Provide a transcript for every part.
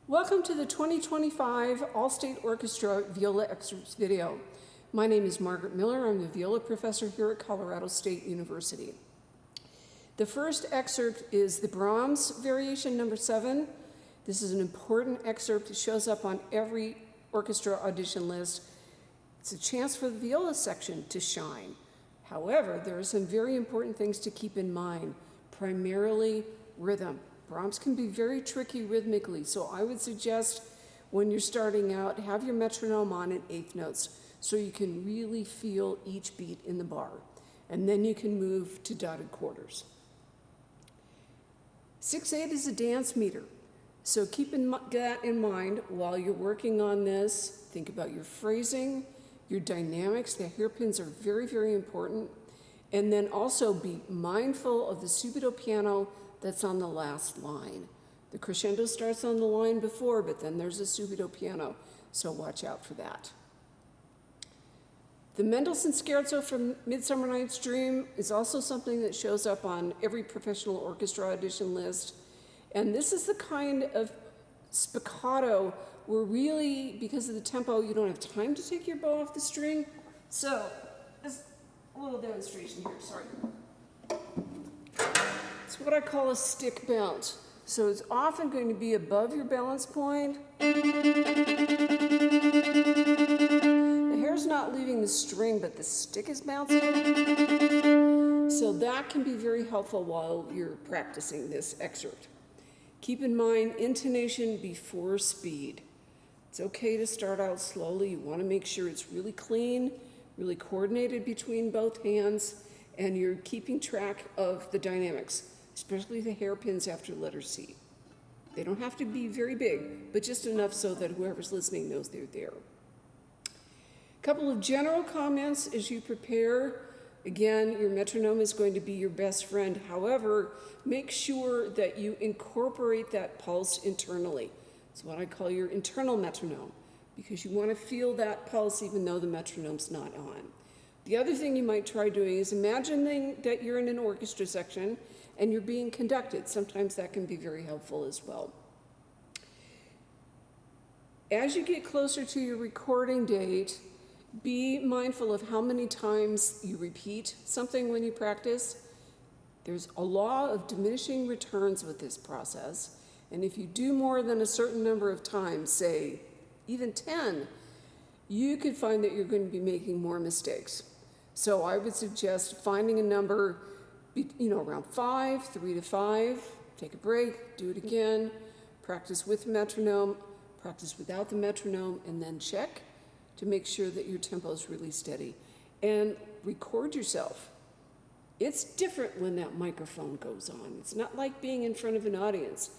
Welcome to the 2025 All-State Orchestra Viola Excerpts video. My name is Margaret Miller. I'm the viola professor here at Colorado State University. The first excerpt is the Brahms Variation number 7. This is an important excerpt. It shows up on every orchestra audition list. It's a chance for the viola section to shine. However, there are some very important things to keep in mind, primarily rhythm. Brahms can be very tricky rhythmically, so I would suggest when you're starting out, have your metronome on in eighth notes so you can really feel each beat in the bar. And then you can move to dotted quarters. 6/8 is a dance meter, so keep that in mind while you're working on this. Think about your phrasing, your dynamics. The hairpins are very, very important. And then also be mindful of the subito piano that's on the last line. The crescendo starts on the line before, but then there's a subito piano, so watch out for that. The Mendelssohn Scherzo from Midsummer Night's Dream is also something that shows up on every professional orchestra audition list. And this is the kind of spiccato where really, because of the tempo, you don't have time to take your bow off the string. So, just a little demonstration here, sorry. It's what I call a stick bounce. So it's often going to be above your balance point. The hair's not leaving the string, but the stick is bouncing. So that can be very helpful while you're practicing this excerpt. Keep in mind intonation before speed. It's okay to start out slowly. You want to make sure it's really clean, really coordinated between both hands, and you're keeping track of the dynamics, especially the hairpins after letter C. They don't have to be very big, but just enough so that whoever's listening knows they're there. A couple of general comments as you prepare. Again, your metronome is going to be your best friend. However, make sure that you incorporate that pulse internally. It's what I call your internal metronome, because you want to feel that pulse even though the metronome's not on. The other thing you might try doing is imagining that you're in an orchestra section and you're being conducted. Sometimes that can be very helpful as well. As you get closer to your recording date, be mindful of how many times you repeat something when you practice. There's a law of diminishing returns with this process, and if you do more than a certain number of times, say even 10, you could find that you're going to be making more mistakes. So I would suggest finding a number, around 5, 3 to 5, take a break, do it again, practice with metronome, practice without the metronome, and then check to make sure that your tempo is really steady. And record yourself. It's different when that microphone goes on. It's not like being in front of an audience.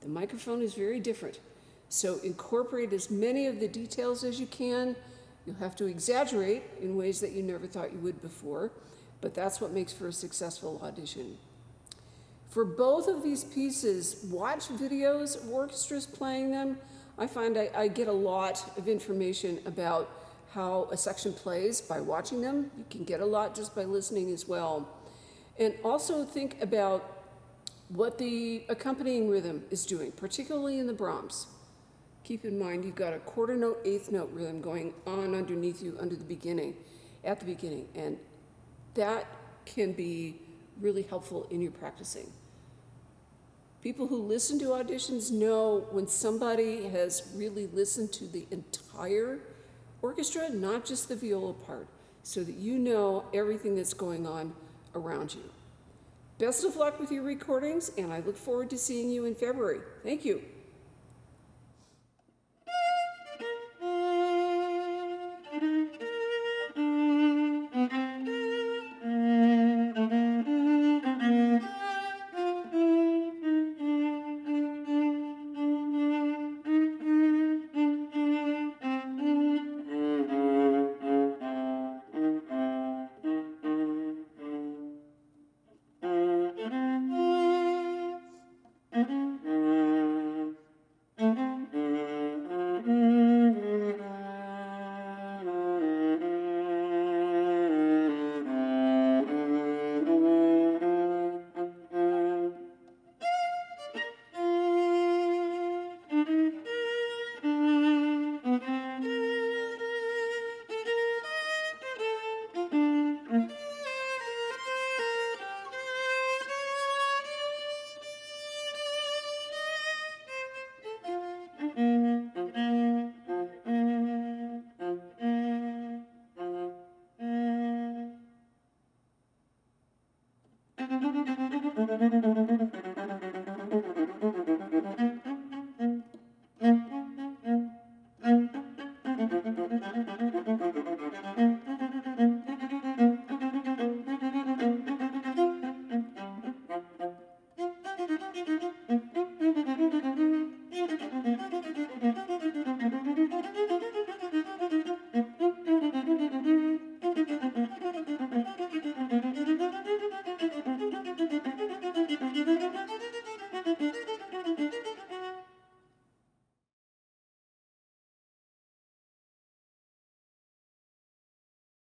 The microphone is very different. So incorporate as many of the details as you can. You'll have to exaggerate in ways that you never thought you would before, but that's what makes for a successful audition. For both of these pieces, watch videos of orchestras playing them. I find I get a lot of information about how a section plays by watching them. You can get a lot just by listening as well. And also think about what the accompanying rhythm is doing, particularly in the Brahms. Keep in mind you've got a quarter note, eighth note rhythm going on underneath you at the beginning, and that can be really helpful in your practicing. People who listen to auditions know when somebody has really listened to the entire orchestra, not just the viola part, so that you know everything that's going on around you. Best of luck with your recordings, and I look forward to seeing you in February. Thank you. Thank you.